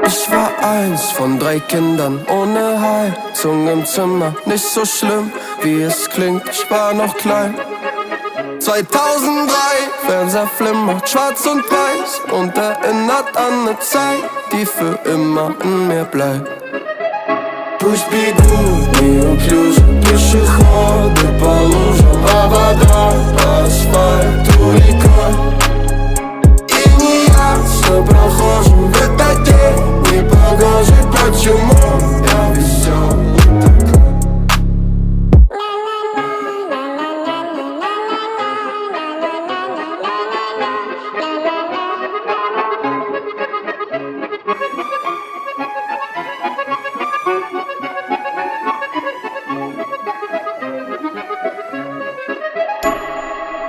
Ich war eins von 3 Kindern ohne Heizung im Zimmer. Nicht so schlimm, wie es klingt, ich war noch klein. 2003, Fernseher flimmert, schwarz und weiß und erinnert an ne Zeit, die für immer in mir bleibt. Пусть бегут неуклюже пешеходы по лужам, а вода, асфальт, у река.